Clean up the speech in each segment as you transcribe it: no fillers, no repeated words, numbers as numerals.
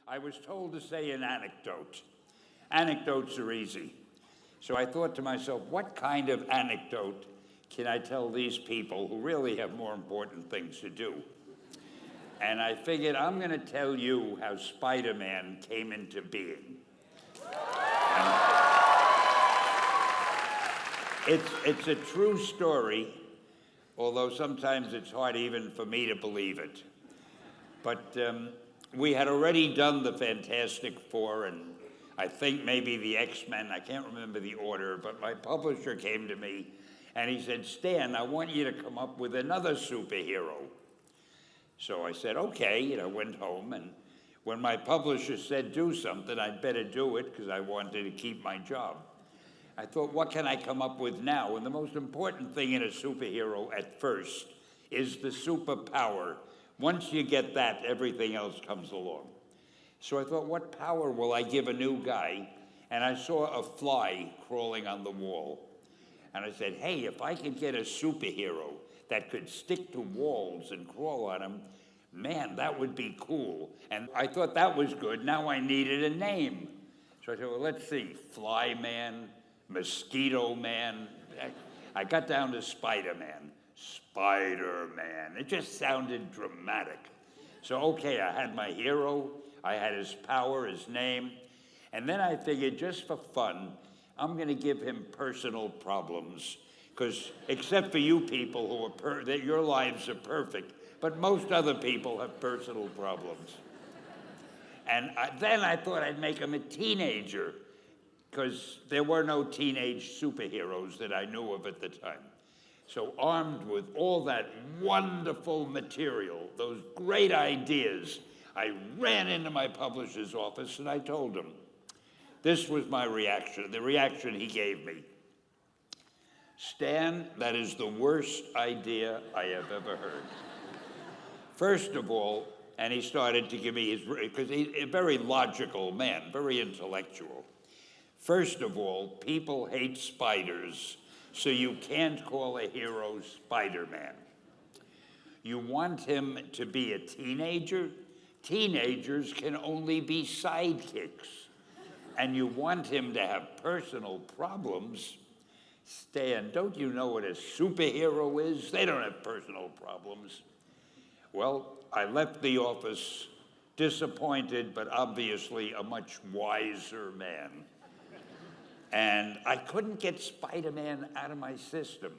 I was told to say an anecdote. Anecdotes are easy. So I thought to myself, what kind of anecdote can I tell these people who really have more important things to do? And I figured I'm going to tell you how Spider-Man came into being. It's a true story, although sometimes it's hard even for me to believe it. But we had already done the Fantastic Four and I think maybe the X-Men, I can't remember the order, but my publisher came to me and he said, Stan, I want you to come up with another superhero. So I said, okay, went home, and when my publisher said do something, I'd better do it because I wanted to keep my job. I thought, what can I come up with now? And the most important thing in a superhero at first is the superpower. Once you get that, everything else comes along. So I thought, what power will I give a new guy? And I saw a fly crawling on the wall. And I said, hey, if I could get a superhero that could stick to walls and crawl on them, man, that would be cool. And I thought that was good. Now I needed a name. So I said, well, let's see, Fly Man, Mosquito Man. I got down to Spider-Man. Spider-Man. It just sounded dramatic. So, okay, I had my hero. I had his power, his name. And then I figured, just for fun, I'm going to give him personal problems. Because except for you people who that your lives are perfect, but most other people have personal problems. And then I thought I'd make him a teenager, because there were no teenage superheroes that I knew of at the time. So armed with all that wonderful material, those great ideas, I ran into my publisher's office and I told him. This was my reaction, the reaction he gave me. Stan, that is the worst idea I have ever heard. First of all, and he started to give me his, because he's a very logical man, very intellectual. First of all, people hate spiders, so you can't call a hero Spider-Man. You want him to be a teenager? Teenagers can only be sidekicks. And you want him to have personal problems? Stan, don't you know what a superhero is? They don't have personal problems. Well, I left the office disappointed, but obviously a much wiser man. And I couldn't get Spider-Man out of my system.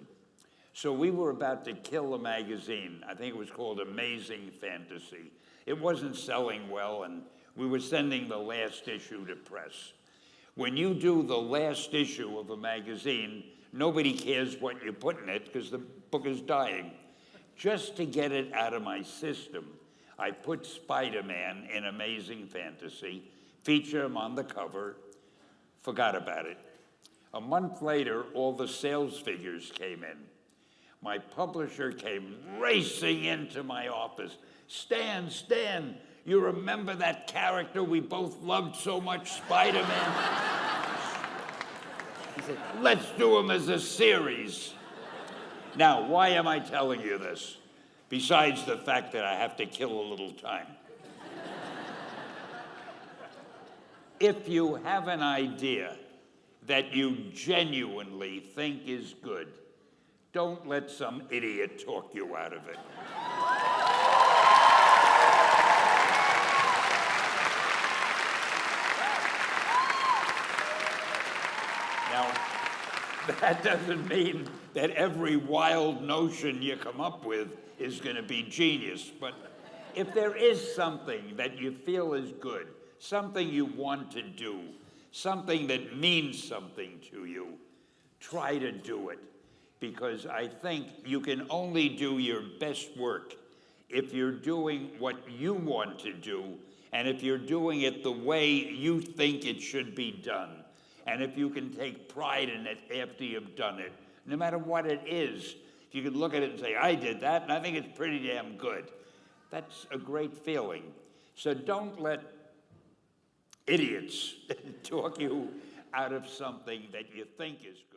So we were about to kill a magazine. I think it was called Amazing Fantasy. It wasn't selling well, and we were sending the last issue to press. When you do the last issue of a magazine, nobody cares what you put in it because the book is dying. Just to get it out of my system, I put Spider-Man in Amazing Fantasy, feature him on the cover, forgot about it. A month later, all the sales figures came in. My publisher came racing into my office. Stan, you remember that character we both loved so much, Spider-Man? He said, let's do him as a series. Now, why am I telling you this? Besides the fact that I have to kill a little time. If you have an idea that you genuinely think is good, don't let some idiot talk you out of it. Now, that doesn't mean that every wild notion you come up with is going to be genius, but if there is something that you feel is good, something you want to do, something that means something to you, try to do it. Because I think you can only do your best work if you're doing what you want to do, and if you're doing it the way you think it should be done, and if you can take pride in it after you've done it, no matter what it is. If you can look at it and say, I did that, and I think it's pretty damn good. That's a great feeling. So don't let idiots talk you out of something that you think is good.